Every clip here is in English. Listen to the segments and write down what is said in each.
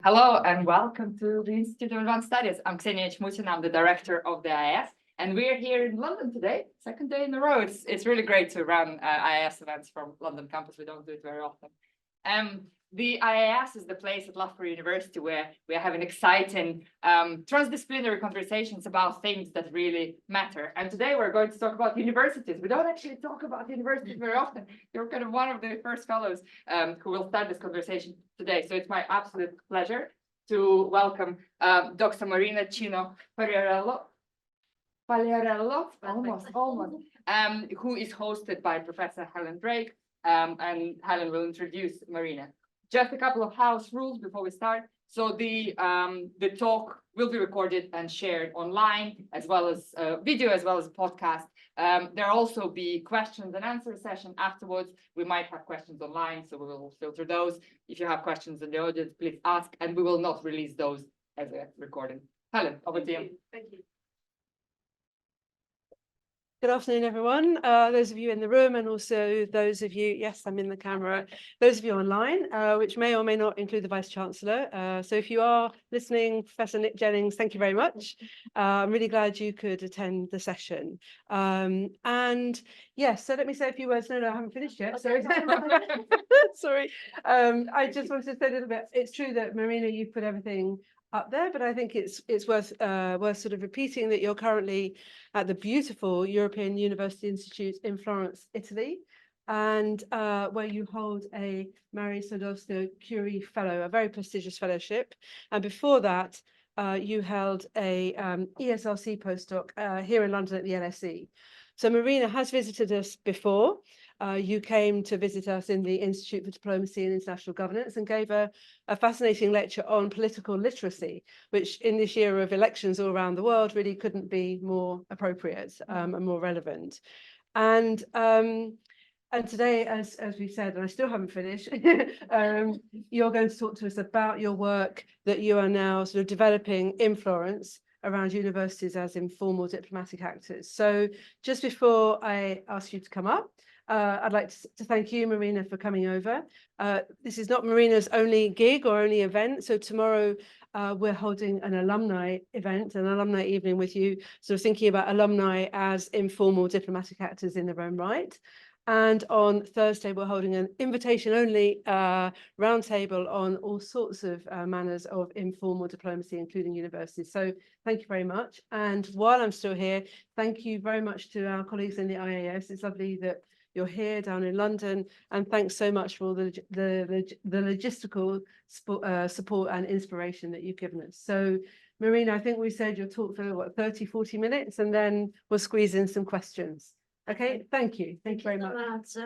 Hello and welcome to the Institute of Advanced Studies. I'm Ksenia Chmutin, I'm the director of the IIS, and we're here in London today, second day in a row. It's really great to run IIS events from London campus. We don't do it very often. The IIS is the place at Loughborough University where we are having exciting transdisciplinary conversations about things that really matter. And today we're going to talk about universities. We don't actually talk about universities very often. You're kind of one of the first fellows who will start this conversation today. So it's my absolute pleasure to welcome Dr. Marina Cino Pagliarello, who is hosted by Professor Helen Drake, and Helen will introduce Marina. Just a couple of house rules before we start. So the talk will be recorded and shared online, as well as video, as well as a podcast. There'll also be questions and answer session afterwards. We might have questions online, so we will filter those. If you have questions in the audience, please ask, and we will not release those as a recording. Helen, over to you. Thank you. Good afternoon, everyone. Those of you in the room and also those of you, yes, I'm in the camera, those of you online, which may or may not include the Vice-Chancellor. So if you are listening, Professor Nick Jennings, thank you very much. I'm really glad you could attend the session. And yes, so let me say a few words. No, I haven't finished yet. Sorry. Sorry. I just wanted to say a little bit. It's true that, Marina, you've put everything up there, but I think it's worth sort of repeating that you're currently at the beautiful European University Institute in Florence, Italy, and where you hold a Marie Sklodowska-Curie Fellow, a very prestigious fellowship. And before that, you held a ESRC postdoc here in London at the LSE. So Marina has visited us before. You came to visit us in the Institute for Diplomacy and International Governance and gave a fascinating lecture on political literacy, which in this year of elections all around the world really couldn't be more appropriate and more relevant. And today, as we said, and I still haven't finished, you're going to talk to us about your work that you are now sort of developing in Florence around universities as informal diplomatic actors. So just before I ask you to come up, I'd like to thank you, Marina, for coming over. This is not Marina's only gig or only event. So tomorrow we're holding an alumni event, an alumni evening with you, sort of thinking about alumni as informal diplomatic actors in their own right. And on Thursday, we're holding an invitation-only roundtable on all sorts of manners of informal diplomacy, including universities. So thank you very much. And while I'm still here, thank you very much to our colleagues in the IAS. It's lovely that you're here down in London, and thanks so much for the logistical support and inspiration that you've given us. So, Marina, I think we said you'll talk for, what, 30, 40 minutes, and then we'll squeeze in some questions. Okay, thank you. Thank you very much.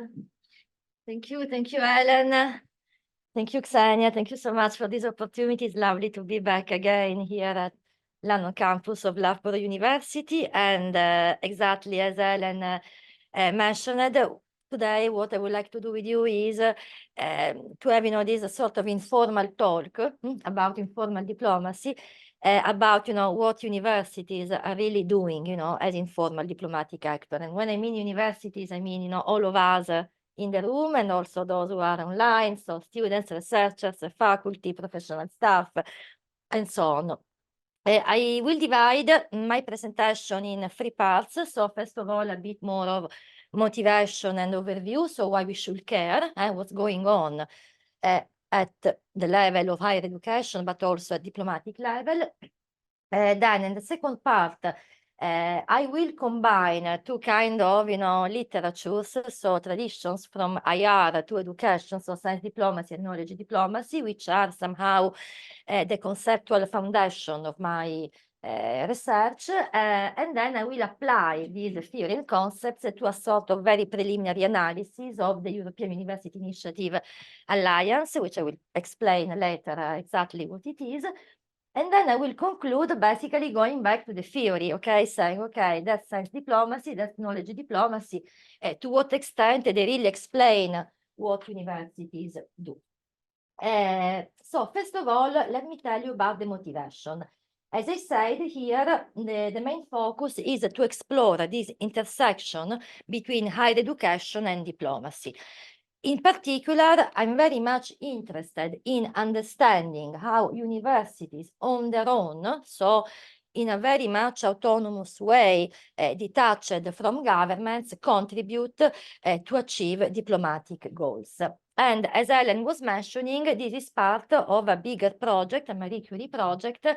Thank you, Helen. Thank you, Ksenia. Thank you so much for this opportunity. It's lovely to be back again here at London campus of Loughborough University. And exactly as Helen mentioned, today what I would like to do with you is to have, this sort of informal talk about informal diplomacy, about, what universities are really doing, as informal diplomatic actor. And when I mean universities, I mean, all of us in the room and also those who are online, so students, researchers, faculty, professional staff, and so on. I will divide my presentation in 3 parts. So first of all, a bit more of motivation and overview, so why we should care and what's going on at the level of higher education, but also at diplomatic level. Then in the second part, I will combine 2 kind of, literatures, so traditions from IR to education, so science diplomacy and knowledge diplomacy, which are somehow the conceptual foundation of my research, and then I will apply these theory and concepts to a sort of very preliminary analysis of the European University Initiative Alliance, which I will explain later exactly what it is. And then I will conclude basically going back to the theory, okay, saying, okay, that's science diplomacy, that's knowledge diplomacy, to what extent they really explain what universities do. So first of all, let me tell you about the motivation. As I said here, the main focus is to explore this intersection between higher education and diplomacy. In particular, I'm very much interested in understanding how universities on their own, so in a very much autonomous way, detached from governments, contribute to achieve diplomatic goals. And as Ellen was mentioning, this is part of a bigger project, a Marie Curie project,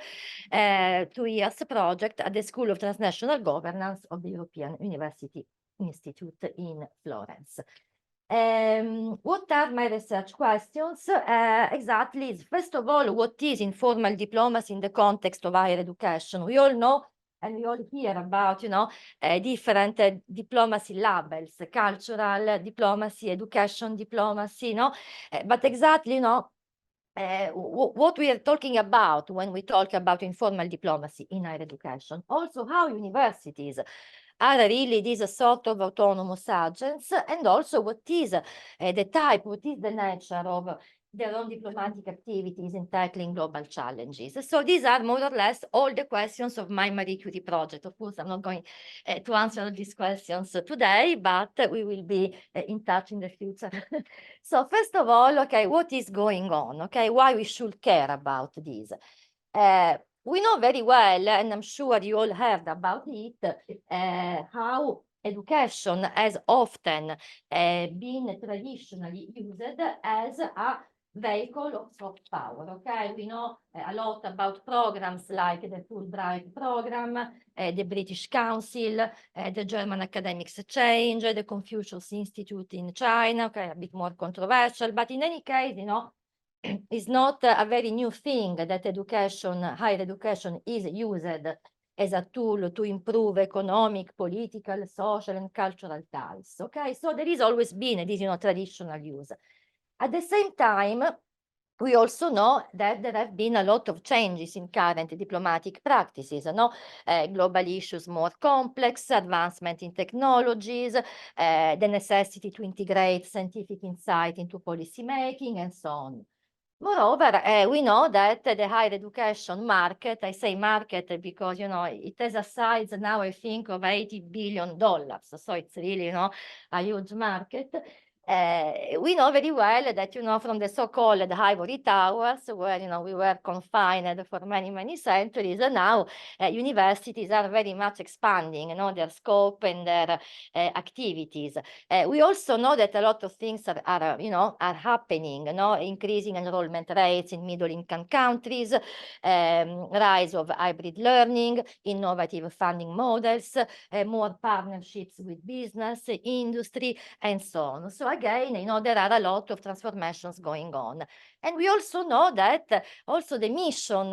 2 years project at the School of Transnational Governance of the European University Institute in Florence. What are my research questions? Exactly, first of all, what is informal diplomacy in the context of higher education? We all know and we all hear about, different diplomacy labels, cultural diplomacy, education diplomacy, but exactly, what we are talking about when we talk about informal diplomacy in higher education. Also, how universities are really this sort of autonomous agents, and also what is the type, what is the nature of their own diplomatic activities in tackling global challenges. So these are more or less all the questions of my Marie Curie project. Of course, I'm not going to answer these questions today, but we will be in touch in the future. So first of all, okay, what is going on? Okay, why we should care about this? We know very well, and I'm sure you all heard about it, how education has often been traditionally used as a vehicle of soft power. Okay, we know a lot about programs like the Fulbright program, the British Council, the German Academics Exchange, the Confucius Institute in China. Okay, a bit more controversial, but in any case, it's not a very new thing that education, higher education, is used as a tool to improve economic, political, social, and cultural ties. Okay, so there is always been this, traditional use. At the same time, we also know that there have been a lot of changes in current diplomatic practices, global issues more complex, advancement in technologies, the necessity to integrate scientific insight into policy making, and so on. Moreover, we know that the higher education market, I say market because, it has a size now, I think, of $80 billion. So it's really, a huge market. We know very well that, from the so-called ivory towers, where, we were confined for many, many centuries, and now universities are very much expanding, their scope and their activities. We also know that a lot of things are happening, increasing enrollment rates in middle-income countries, rise of hybrid learning, innovative funding models, more partnerships with business, industry, and so on. So again, there are a lot of transformations going on. And we also know that also the mission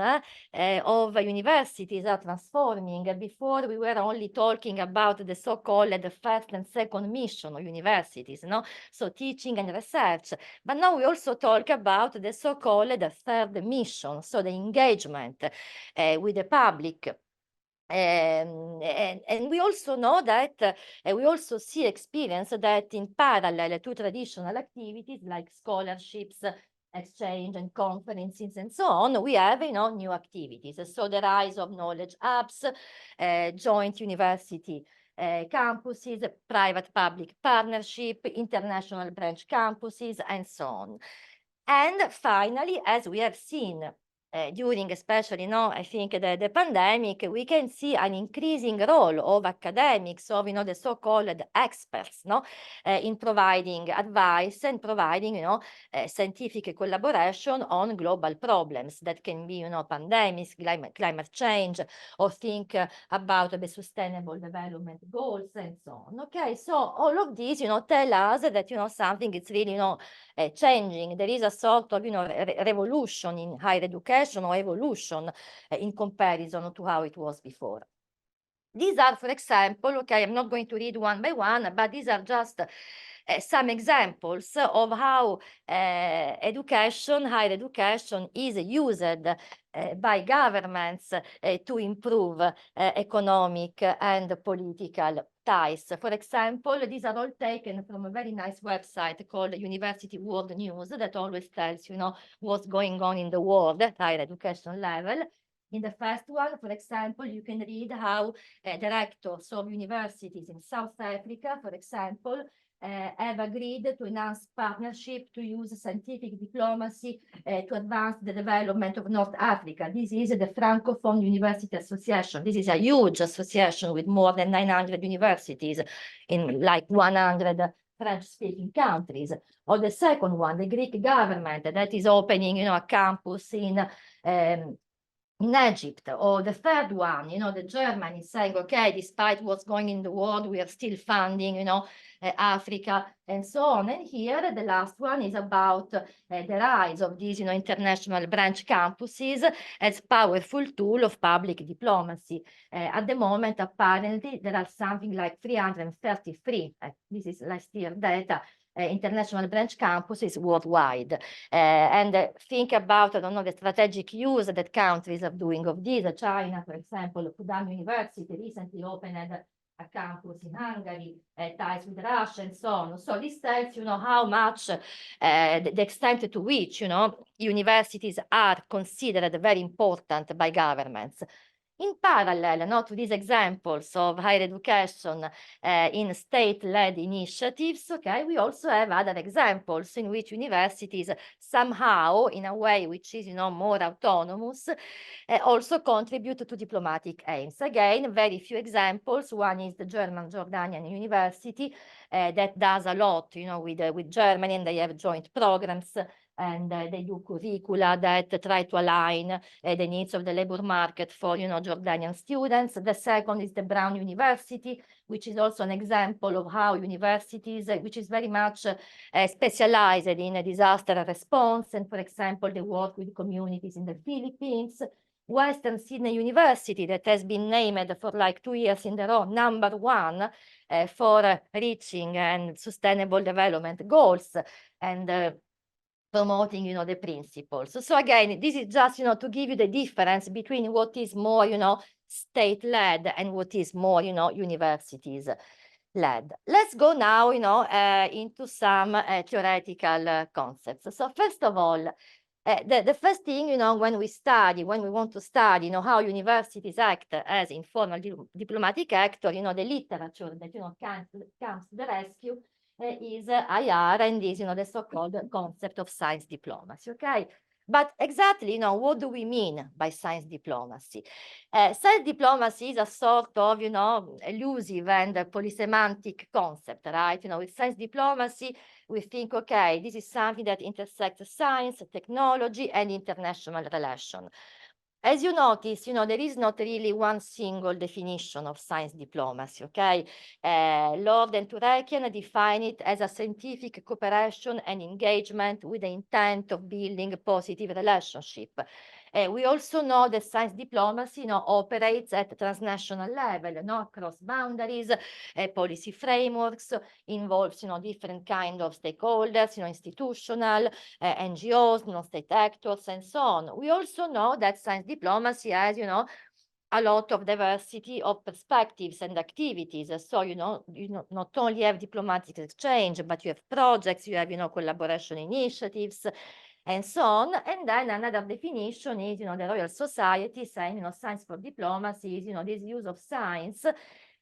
of universities are transforming. Before, we were only talking about the so-called first and second mission of universities, so teaching and research. But now we also talk about the so-called third mission, so the engagement with the public. And we also know that we also experience that in parallel to traditional activities like scholarships, exchange and conferences and so on, we have new activities. So the rise of knowledge hubs, joint university campuses, private-public partnership, international branch campuses, and so on. And finally, as we have seen during especially, I think the pandemic, we can see an increasing role of academics, of, the so-called experts, in providing advice and providing, scientific collaboration on global problems that can be, pandemics, climate change, or think about the sustainable development goals and so on. Okay, so all of these, tell us that, something is really, changing. There is a sort of, revolution in higher education, or evolution in comparison to how it was before. These are, for example, okay, I'm not going to read one by one, but these are just some examples of how education, higher education, is used by governments to improve economic and political ties. For example, these are all taken from a very nice website called University World News that always tells, what's going on in the world at higher education level. In the first one, for example, you can read how directors of universities in South Africa, for example, have agreed to enhance partnership to use scientific diplomacy to advance the development of North Africa. This is the Francophone University Association. This is a huge association with more than 900 universities in like 100 French-speaking countries. Or the second one, the Greek government that is opening, a campus in Egypt. Or the third one, the Germany saying, okay, despite what's going in the world, we are still funding, Africa and so on. And here, the last one is about the rise of these, international branch campuses as powerful tool of public diplomacy. At the moment, apparently, there are something like 333, this is last year data, international branch campuses worldwide. And think about, I don't know, the strategic use that countries are doing of this. China, for example, Fudan University recently opened a campus in Hungary, ties with Russia and so on. So this tells, how much, the extent to which, universities are considered very important by governments. In parallel, to these examples of higher education in state-led initiatives, okay, we also have other examples in which universities somehow, in a way which is, more autonomous, also contribute to diplomatic aims. Again, very few examples. One is the German Jordanian University that does a lot, with Germany, and they have joint programs. And they do curricula that try to align the needs of the labor market for, Jordanian students. The second is the Brown University, which is also an example of how universities, which is very much specialized in a disaster response. And for example, they work with communities in the Philippines. Western Sydney University, that has been named for like 2 years in a row, #1 for reaching and sustainable development goals. And promoting, the principles. So again, this is just, to give you the difference between what is more, state-led and what is more, universities-led. Let's go now, into some theoretical concepts. So first of all, the first thing, when we want to study, how universities act as informal diplomatic actor, the literature that, comes to the rescue is IR, and is, the so-called concept of science diplomacy, okay? But exactly, what do we mean by science diplomacy? Science diplomacy is a sort of, elusive and polysemantic concept, right? With science diplomacy, we think, okay, this is something that intersects science, technology, and international relations. As you notice, there is not really one single definition of science diplomacy, okay? Lord and Turekian define it as a scientific cooperation and engagement with the intent of building a positive relationship. We also know that science diplomacy, operates at transnational level, across boundaries, policy frameworks, involves, different kind of stakeholders, institutional, NGOs, non-state actors, and so on. We also know that science diplomacy has, a lot of diversity of perspectives and activities. So, you not only have diplomatic exchange, but you have projects, you have, collaboration initiatives, and so on. And then another definition is, the Royal Society saying, science for diplomacy is, this use of science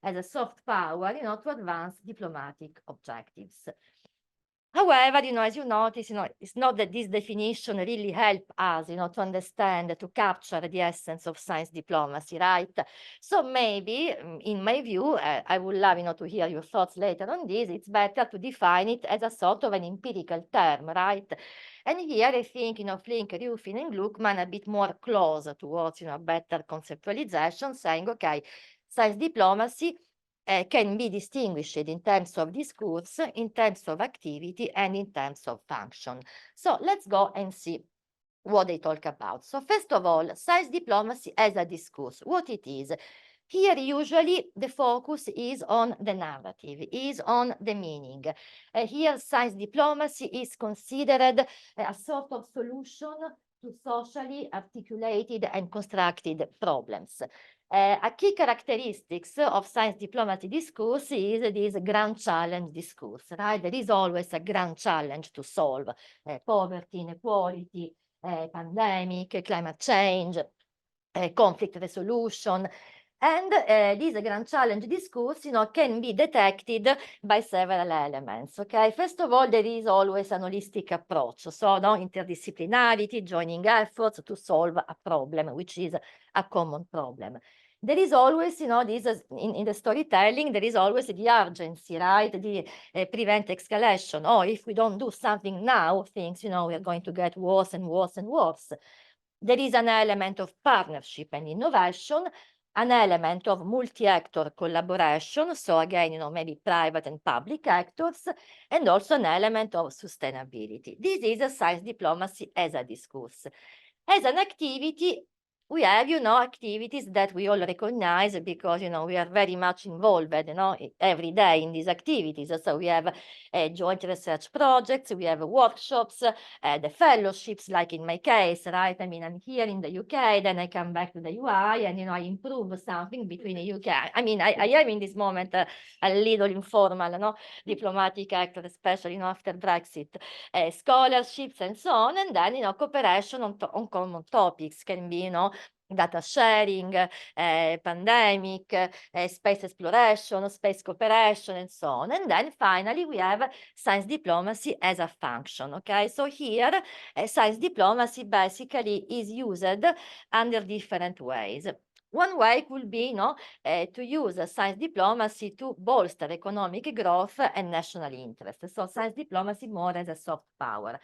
as a soft power, to advance diplomatic objectives. However, as you notice, it's not that this definition really help us, to understand, to capture the essence of science diplomacy, right? So maybe, in my view, I would love, to hear your thoughts later on this. It's better to define it as a sort of an empirical term, right? And here I think, Flink, Ruffin, and Gluckman a bit more close towards, better conceptualization, saying, okay, science diplomacy can be distinguished in terms of discourse, in terms of activity, and in terms of function. So let's go and see what they talk about. So first of all, science diplomacy as a discourse, what it is. Here, usually, the focus is on the narrative, is on the meaning. Here, science diplomacy is considered a sort of solution to socially articulated and constructed problems. A key characteristics of science diplomacy discourse is this grand challenge discourse, right? There is always a grand challenge to solve: poverty, inequality, pandemic, climate change, conflict resolution. And this grand challenge discourse, can be detected by several elements, okay? First of all, there is always an holistic approach. So, interdisciplinarity, joining efforts to solve a problem, which is a common problem. There is always, this in the storytelling, there is always the urgency, right? The prevent escalation. Oh, if we don't do something now, things, we are going to get worse and worse and worse. There is an element of partnership and innovation, an element of multi-actor collaboration, so again, maybe private and public actors, and also an element of sustainability. This is a science diplomacy as a discourse. As an activity, we have, activities that we all recognize because, we are very much involved, every day in these activities. So we have joint research projects, we have workshops, the fellowships, like in my case, right? I mean, I'm here in the UK, then I come back to the UI and, I improve something between the UK. I mean, I am in this moment a little informal, diplomatic actor, especially, after Brexit, scholarships and so on, and then, cooperation on common topics can be, data sharing, pandemic, space exploration, space cooperation, and so on. And then finally, we have science diplomacy as a function, okay? So here, science diplomacy basically is used under different ways. One way could be, to use science diplomacy to bolster economic growth and national interest. So science diplomacy more as a soft power.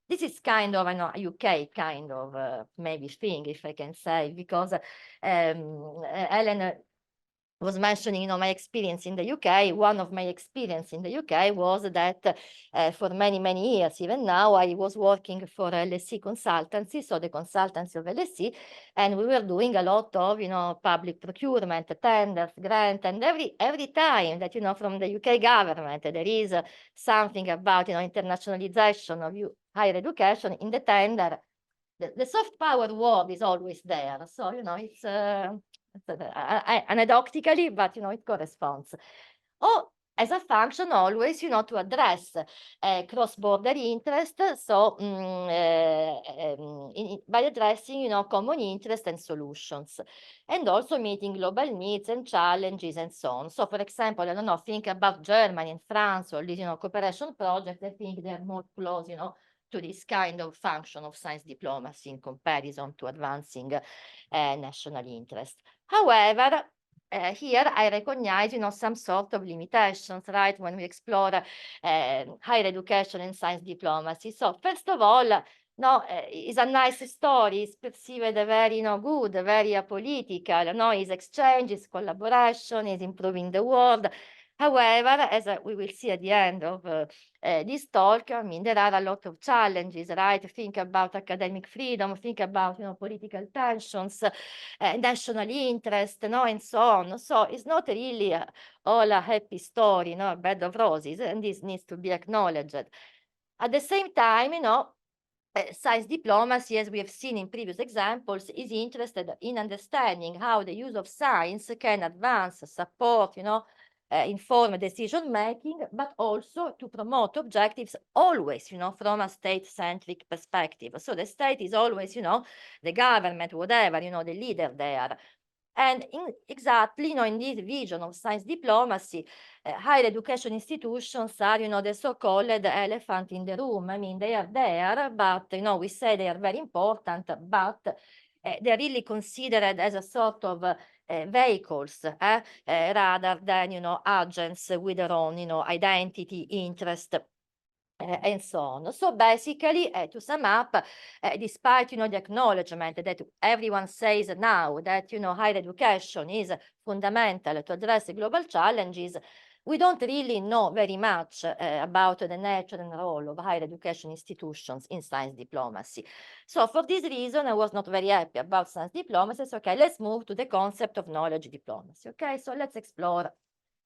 This is kind of a UK kind of maybe thing, if I can say, because Ellen was mentioning, my experience in the UK. One of my experience in the UK was that for many, many years, even now, I was working for LSE consultancy, so the consultancy of LSE, and we were doing a lot of, public procurement, tenders, grant, and every time that, from the UK government, there is something about, internationalization of higher education in the tender, the soft power word is always there. So, it's anecdotically, but, it corresponds. Or as a function always, to address cross-border interest, so by addressing, common interest and solutions, and also meeting global needs and challenges and so on. So, for example, I don't know, think about Germany and France or these, cooperation projects. I think they're more close, to this kind of function of science diplomacy in comparison to advancing national interest. However, here I recognize, some sort of limitations, right, when we explore higher education and science diplomacy. So first of all, it's a nice story. It's perceived very, good, very apolitical. It's exchange, it's collaboration, it's improving the world. However, as we will see at the end of this talk, I mean, there are a lot of challenges, right? Think about academic freedom, think about, political tensions, national interest, and so on. So it's not really all a happy story, a bed of roses, and this needs to be acknowledged. At the same time, science diplomacy, as we have seen in previous examples, is interested in understanding how the use of science can advance, support, informed decision-making, but also to promote objectives always, from a state-centric perspective. So the state is always, the government, whatever, the leader there. And exactly, in this vision of science diplomacy, higher education institutions are, the so-called elephant in the room. I mean, they are there, but, we say they are very important, but they're really considered as a sort of vehicles rather than, agents with their own, identity, interest, and so on. So basically, to sum up, despite, the acknowledgement that everyone says now that, higher education is fundamental to address global challenges, we don't really know very much about the nature and role of higher education institutions in science diplomacy. So for this reason, I was not very happy about science diplomacy. So, okay, let's move to the concept of knowledge diplomacy. Okay, so let's explore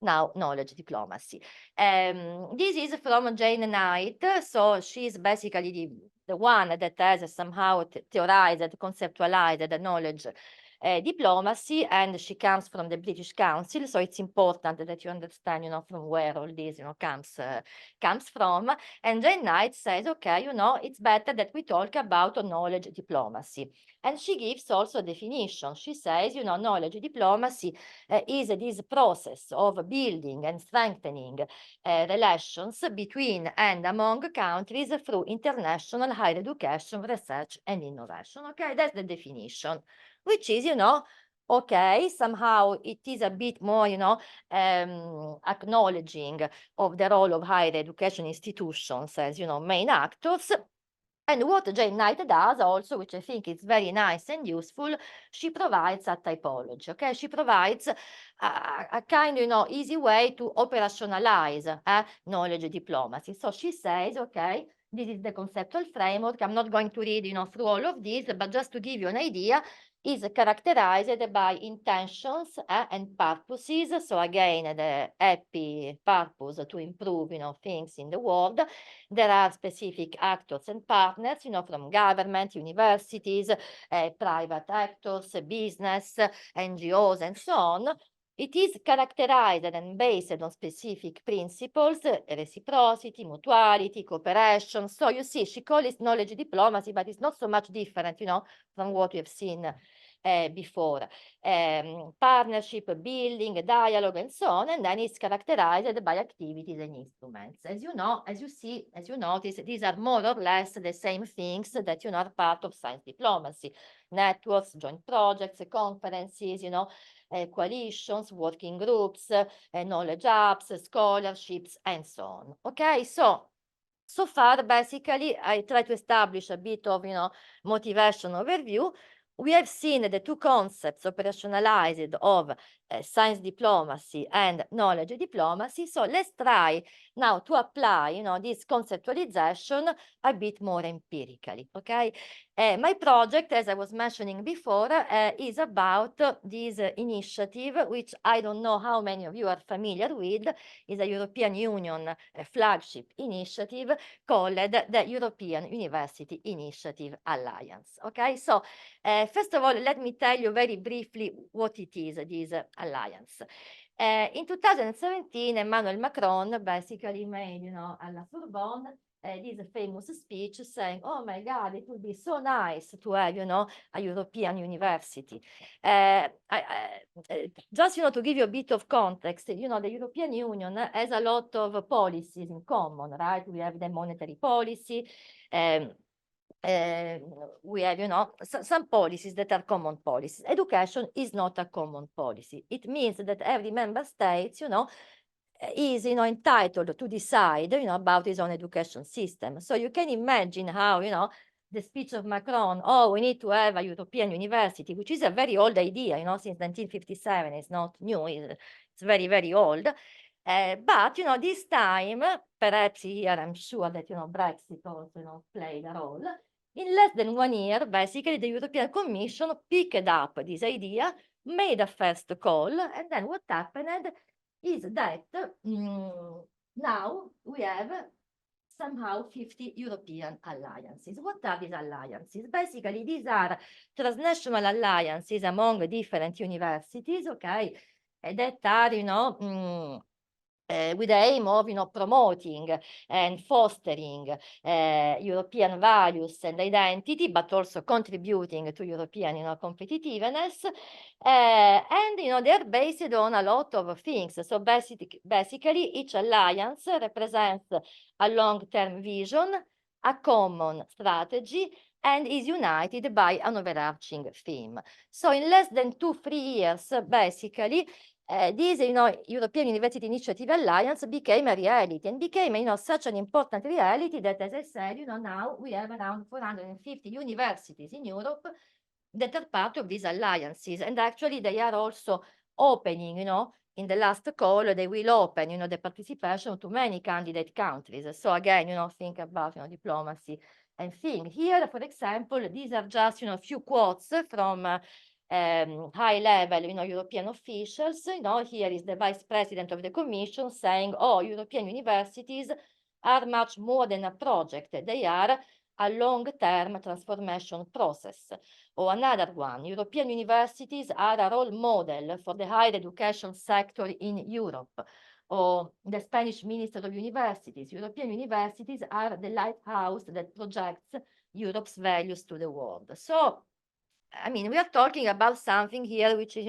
now knowledge diplomacy. This is from Jane Knight. So she's basically the one that has somehow theorized, conceptualized the knowledge diplomacy, and she comes from the British Council, so it's important that you understand, from where all this, comes from. And Jane Knight says, okay, it's better that we talk about knowledge diplomacy. And she gives also a definition. She says, knowledge diplomacy is this process of building and strengthening relations between and among countries through international higher education, research, and innovation. Okay, that's the definition, which is, okay, somehow it is a bit more, acknowledging of the role of higher education institutions as, main actors. And what Jane Knight does also, which I think is very nice and useful, she provides a typology, okay? She provides a kind, easy way to operationalize knowledge diplomacy. So she says, okay, this is the conceptual framework. I'm not going to read, through all of this, but just to give you an idea, is characterized by intentions and purposes. So again, the happy purpose to improve, things in the world. There are specific actors and partners, from government, universities, private actors, business, NGOs, and so on. It is characterized and based on specific principles, reciprocity, mutuality, cooperation. So you see, she calls it knowledge diplomacy, but it's not so much different, from what we have seen before. Partnership, building, dialogue, and so on. And then it's characterized by activities and instruments. As you know, as you notice, these are more or less the same things that, are part of science diplomacy. Networks, joint projects, conferences, coalitions, working groups, knowledge hubs, scholarships, and so on. Okay, so far, basically, I try to establish a bit of, motivation overview. We have seen the two concepts operationalized of science diplomacy and knowledge diplomacy. So let's try now to apply, this conceptualization a bit more empirically, okay? My project, as I was mentioning before, is about this initiative, which I don't know how many of you are familiar with, is a European Union flagship initiative called the European University Initiative Alliance, okay? So first of all, let me tell you very briefly what it is, this alliance. In 2017, Emmanuel Macron basically made, at La Sorbonne, this famous speech saying, oh my God, it would be so nice to have, a European university. Just, to give you a bit of context, the European Union has a lot of policies in common, right? We have the monetary policy, we have, some policies that are common policies. Education is not a common policy. It means that every member state, is, entitled to decide, about his own education system. So you can imagine how, the speech of Macron, oh, we need to have a European university, which is a very old idea, since 1957, it's not new, it's very, very old. But, this time, perhaps here, I'm sure that, Brexit also, played a role. In less than 1 year, basically, the European Commission picked up this idea, made a first call, and then what happened is that now we have somehow 50 European alliances. What are these alliances? Basically, these are transnational alliances among different universities, okay, that are, with the aim of, promoting and fostering European values and identity, but also contributing to European, competitiveness. And, they're based on a lot of things. So basically, each alliance represents a long-term vision, a common strategy, and is united by an overarching theme. So in less than 2-3 years, basically, this, European University Initiative Alliance became a reality and became, such an important reality that, as I said, now we have around 450 universities in Europe that are part of these alliances. And actually, they are also opening, in the last call, they will open, the participation to many candidate countries. So again, think about, diplomacy and thing. Here, for example, these are just, a few quotes from high level, European officials. Here is the Vice President of the Commission saying, oh, European universities are much more than a project. They are a long-term transformation process. Or another one, European universities are a role model for the higher education sector in Europe. Or the Spanish Minister of Universities, European universities are the lighthouse that projects Europe's values to the world. So, I mean, we are talking about something here which is,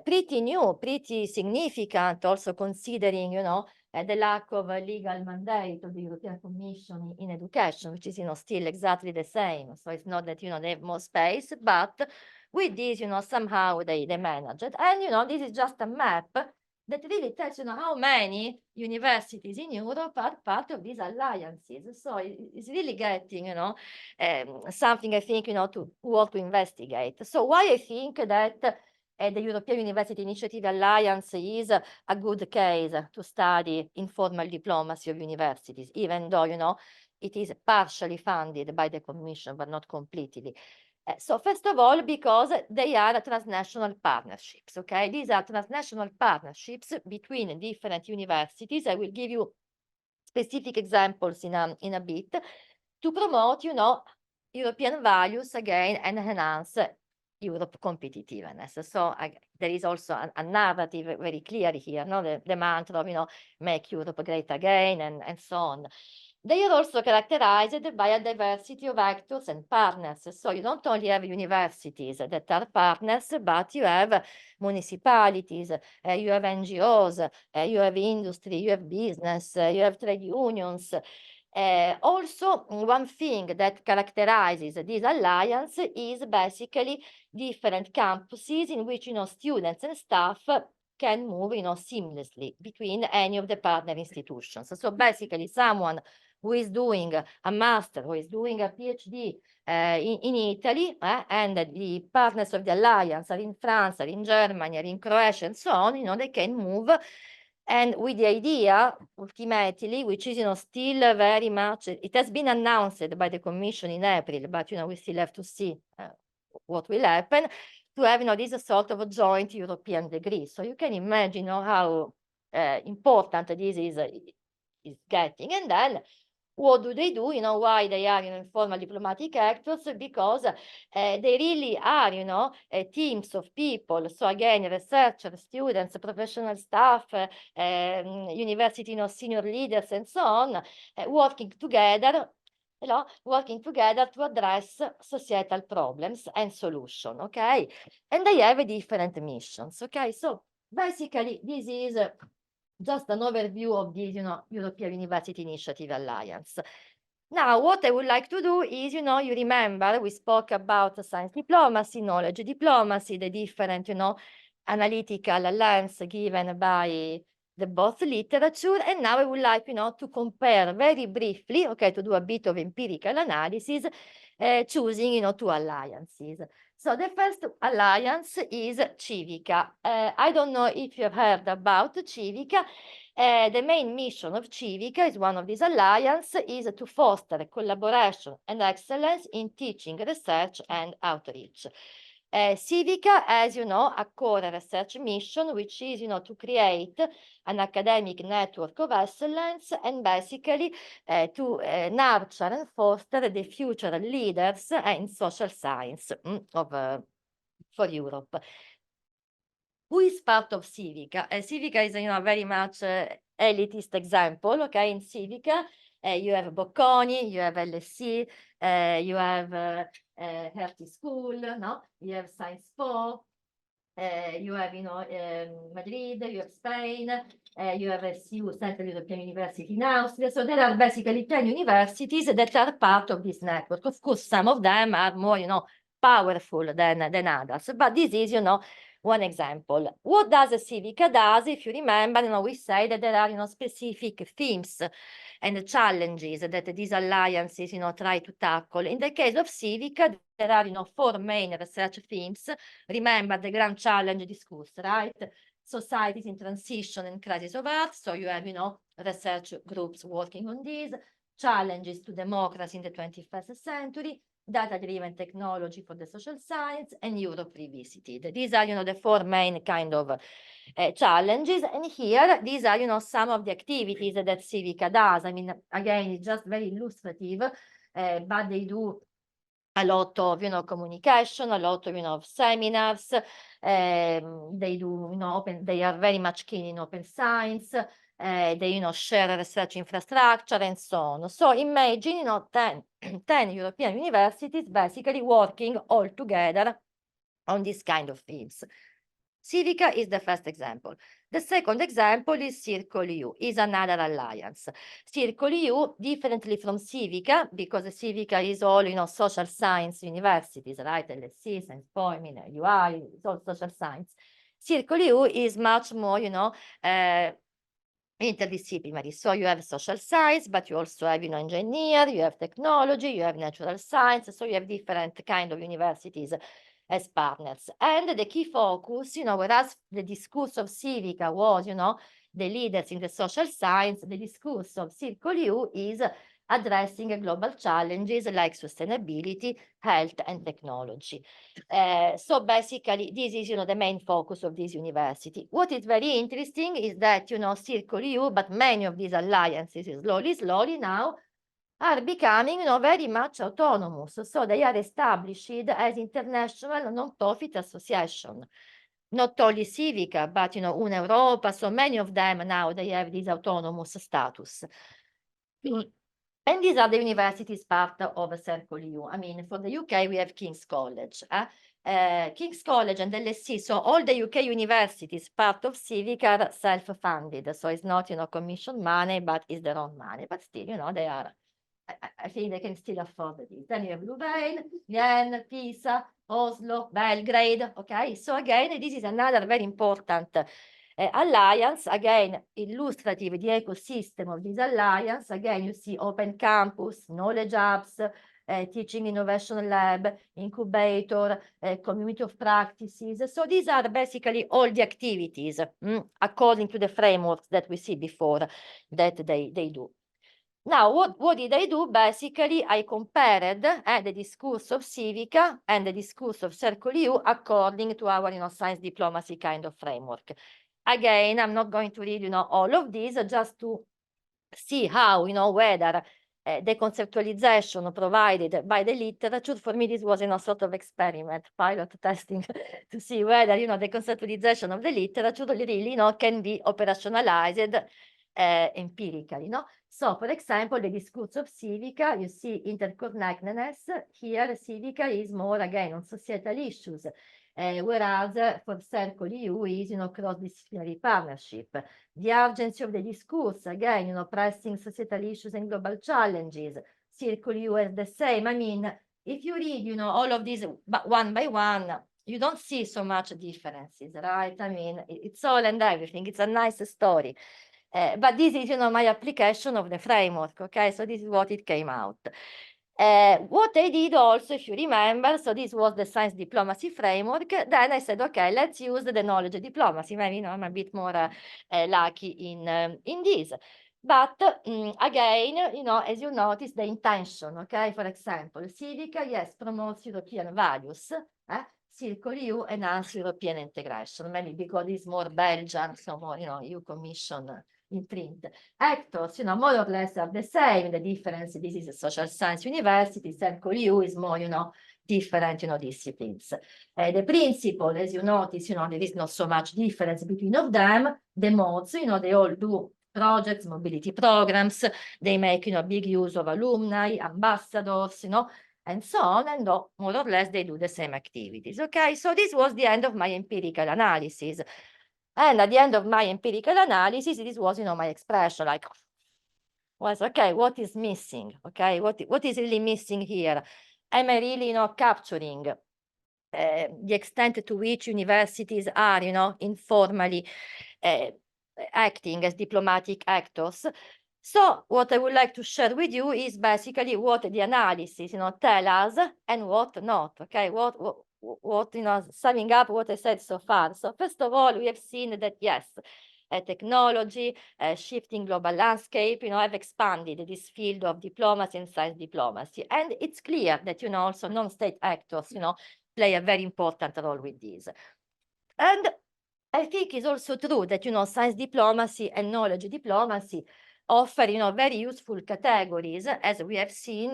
pretty new, pretty significant, also considering, the lack of a legal mandate of the European Commission in education, which is, still exactly the same. So it's not that, they have more space, but with this, somehow they manage it. And, this is just a map that really tells, how many universities in Europe are part of these alliances. So it's really getting, something I think, to worth to investigate. So why I think that the European University Initiative Alliance is a good case to study informal diplomacy of universities, even though, it is partially funded by the Commission, but not completely. So first of all, because they are transnational partnerships, okay? These are transnational partnerships between different universities. I will give you specific examples in a bit to promote, European values again and enhance Europe competitiveness. So there is also a narrative very clear here, the mantra of, make Europe great again and so on. They are also characterized by a diversity of actors and partners. So you don't only have universities that are partners, but you have municipalities, you have NGOs, you have industry, you have business, you have trade unions. Also, one thing that characterizes this alliance is basically different campuses in which, students and staff can move, seamlessly between any of the partner institutions. So basically, someone who is doing a master, who is doing a PhD in Italy, and the partners of the alliance are in France, are in Germany, are in Croatia, and so on, they can move. And with the idea, ultimately, which is, still very much, it has been announced by the Commission in April, but, we still have to see what will happen, to have, this sort of a joint European degree. So you can imagine, how important this is getting. And then, what do they do? Why they are, informal diplomatic actors? Because they really are, teams of people. So again, researchers, students, professional staff, university, senior leaders, and so on, working together to address societal problems and solutions, okay? And they have different missions, okay? So basically, this is just an overview of this, European University Initiative Alliance. Now, what I would like to do is, you remember we spoke about science diplomacy, knowledge diplomacy, the different, analytical lens given by the both literature. And now I would like, to compare very briefly, okay, to do a bit of empirical analysis, choosing, two alliances. So the first alliance is Civica. I don't know if you've heard about Civica. The main mission of Civica is one of these alliances is to foster collaboration and excellence in teaching, research, and outreach. Civica has, a core research mission, which is, to create an academic network of excellence and basically to nurture and foster the future leaders in social science for Europe. Who is part of Civica? Civica is, very much elitist example, okay? In Civica, you have Bocconi, you have LSE, you have Hertie School, no? You have Science Po, you have, Madrid, you have Spain, you have SU, Central European University in Austria. So there are basically 10 universities that are part of this network. Of course, some of them are more, powerful than others, but this is, one example. What does Civica does? If you remember, we say that there are, specific themes and challenges that these alliances, try to tackle. In the case of Civica, there are, 4 main research themes. Remember the grand challenge discussed, right? Societies in transition and crisis of art. So you have, research groups working on these. Challenges to democracy in the 21st century. data-driven technology for the social science, and Europe revisited. These are, the four main kind of challenges. And here, these are, some of the activities that Civica does. I mean, again, it's just very illustrative, but they do a lot of, communication, a lot of, seminars. They do, they are very much keen in open science. They, share research infrastructure and so on. So imagine, 10 European universities basically working all together on this kind of fields. Civica is the first example. The second example is Circle U, is another alliance. Circle U, differently from Civica, because Civica is all, social science universities, right? LSC, Science Point, UI, it's all social science. Circle U is much more, interdisciplinary. So you have social science, but you also have, engineer, you have technology, you have natural science. So you have different kind of universities as partners. And the key focus, whereas the discourse of Civica was, the leaders in the social science, the discourse of Circle U is addressing global challenges like sustainability, health, and technology. So basically, this is, the main focus of this university. What is very interesting is that, Circle U, but many of these alliances slowly now are becoming, very much autonomous. So they are established as international non-profit association. Not only Civica, but, Una Europa. So many of them now, they have this autonomous status. And these are the universities part of Circle U. I mean, for the UK, we have King's College. King's College and LSE, so all the UK universities, part of Civic, are self-funded. So it's not, commission money, but it's their own money. But still, they are, I think they can still afford it. Then you have Louvain, Vienna, Pisa, Oslo, Belgrade. Okay, so again, this is another very important alliance. Again, illustrative, the ecosystem of this alliance. Again, you see open campus, knowledge hubs, teaching innovation lab, incubator, community of practices. So these are basically all the activities according to the frameworks that we see before that they do. Now, what did I do? Basically, I compared the discourse of Civica and the discourse of Circle U according to our science diplomacy kind of framework. Again, I'm not going to read all of these, just to see how, whether the conceptualization provided by the literature, for me, this was a sort of experiment, pilot testing, to see whether, the conceptualization of the literature really, can be operationalized empirically, So, for example, the discourse of Civica, you see interconnectedness. Here, Civica is more, again, on societal issues, whereas for Circle U is, cross-disciplinary partnership. The urgency of the discourse, again, pressing societal issues and global challenges. Circle U is the same. I mean, if you read, all of these one by one, you don't see so much differences, right? I mean, it's all and everything. It's a nice story. But this is, my application of the framework, okay? So this is what it came out. What I did also, if you remember, so this was the science diplomacy framework. Then I said, okay, let's use the knowledge diplomacy. Maybe, I'm a bit more lucky in this. But again, as you notice, the intention, okay? For example, Civica, yes, promotes European values. Circle U enhance European integration, maybe because it's more Belgian, so more, EU Commission in print. Actors, more or less are the same. The difference, this is a social science university. Circle U is more, different, disciplines. The principle, as you notice, there is not so much difference between of them. The modes, they all do projects, mobility programs. They make, big use of alumni, ambassadors, and so on, and more or less they do the same activities. Okay, so this was the end of my empirical analysis. And at the end of my empirical analysis, this was, my expression, like, was, okay, what is missing? Okay, what is really missing here? Am I really, capturing the extent to which universities are, informally acting as diplomatic actors? So what I would like to share with you is basically what the analysis, tell us and what not, okay? What summing up what I said so far. So first of all, we have seen that, yes, technology, shifting global landscape, have expanded this field of diplomacy and science diplomacy. And it's clear that, also non-state actors, play a very important role with this. And I think it's also true that, science diplomacy and knowledge diplomacy offer, very useful categories, as we have seen,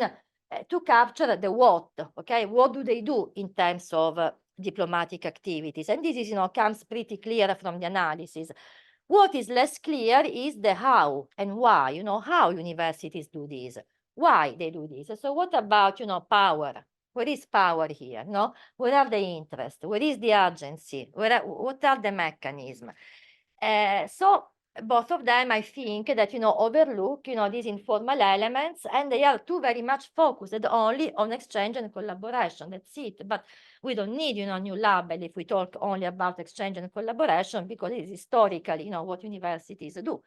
to capture the what, okay? What do they do in terms of diplomatic activities? And this is, comes pretty clear from the analysis. What is less clear is the how and why, how universities do this, why they do this. So what about, power? Where is power here? No, where are the interests? Where is the urgency? What are the mechanisms? So both of them, I think that, overlook, these informal elements, and they are too very much focused only on exchange and collaboration. That's it. But we don't need, a new label if we talk only about exchange and collaboration, because it is historically, what universities do.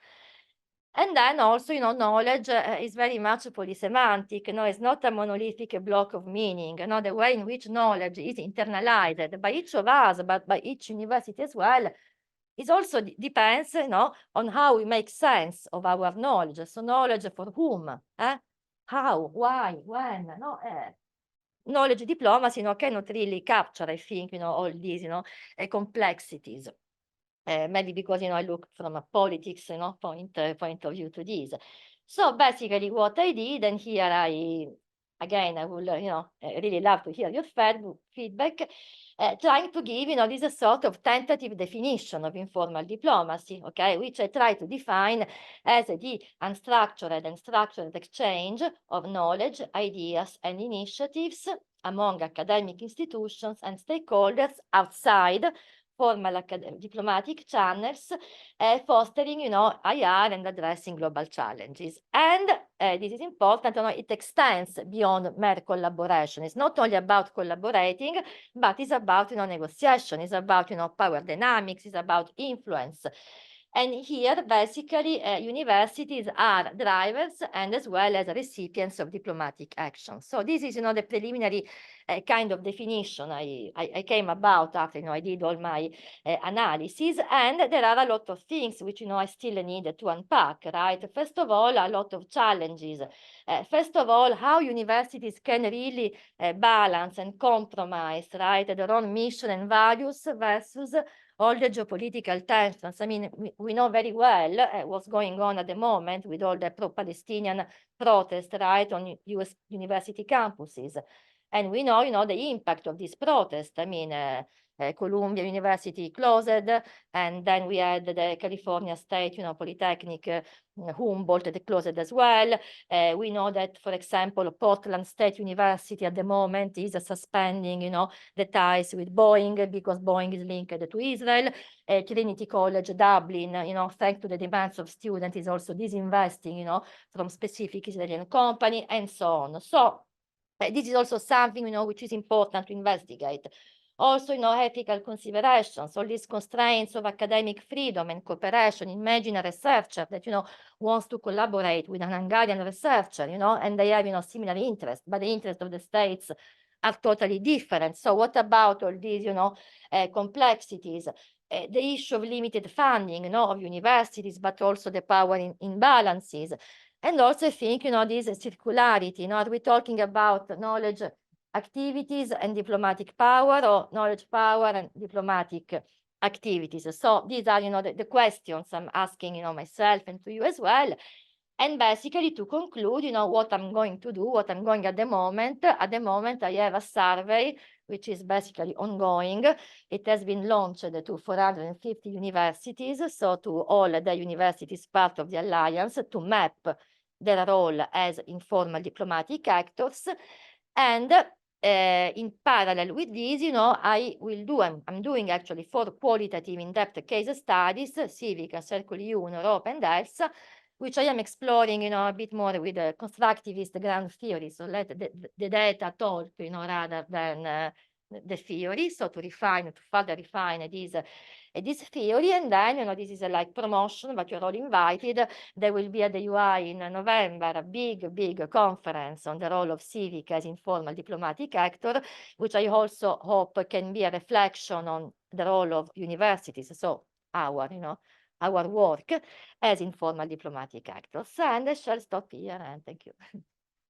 And then also, knowledge is very much polysemantic. It's not a monolithic block of meaning. The way in which knowledge is internalized by each of us, but by each university as well, it also depends, on how we make sense of our knowledge. So knowledge for whom? How? Why? When? Knowledge diplomacy, cannot really capture, I think, all these, complexities. Maybe because, I look from a politics, point of view to this. So basically what I did, and here I will, really love to hear your feedback, trying to give, this a sort of tentative definition of informal diplomacy, okay, which I try to define as the unstructured and structured exchange of knowledge, ideas, and initiatives among academic institutions and stakeholders outside formal diplomatic channels, fostering, IR and addressing global challenges. And this is important, it extends beyond mere collaboration. It's not only about collaborating, but it's about, negotiation, it's about, power dynamics, it's about influence. And here, basically, universities are drivers and as well as recipients of diplomatic action. So this is, the preliminary kind of definition I came about after, I did all my analysis. And there are a lot of things which, I still need to unpack, right? First of all, a lot of challenges. First of all, how universities can really balance and compromise, right, their own mission and values versus all the geopolitical tensions. I mean, we know very well what's going on at the moment with all the pro-Palestinian protests, right, on US university campuses. And we know, the impact of this protest. I mean, Columbia University closed, and then we had the California State, Polytechnic, Humboldt, they closed as well. We know that, for example, Portland State University at the moment is suspending, the ties with Boeing because Boeing is linked to Israel. Trinity College Dublin, thanks to the demands of students, is also disinvesting, from specific Israeli company and so on. So this is also something, which is important to investigate. Also, ethical considerations, all these constraints of academic freedom and cooperation. Imagine a researcher that, wants to collaborate with an Hungarian researcher, and they have, similar interests, but the interests of the states are totally different. So what about all these, complexities? The issue of limited funding, of universities, but also the power imbalances. And also I think, this circularity, are we talking about knowledge activities and diplomatic power, or knowledge power and diplomatic activities? So these are, the questions I'm asking, myself and to you as well. And basically to conclude, what I'm going to do, what I'm going at the moment. At the moment, I have a survey, which is basically ongoing. It has been launched to 450 universities, so to all the universities part of the Alliance, to map their role as informal diplomatic actors. And in parallel with this, I'm doing actually 4 qualitative in-depth case studies, civic, circle EU, Europe, and else, which I am exploring, a bit more with the constructivist ground theory. So let the data talk, rather than the theory. So to further refine this theory. And then, this is like promotion, but you're all invited. There will be at the UI in November a big conference on the role of civic as informal diplomatic actor, which I also hope can be a reflection on the role of universities. So our our work as informal diplomatic actors. And I shall stop here and thank you.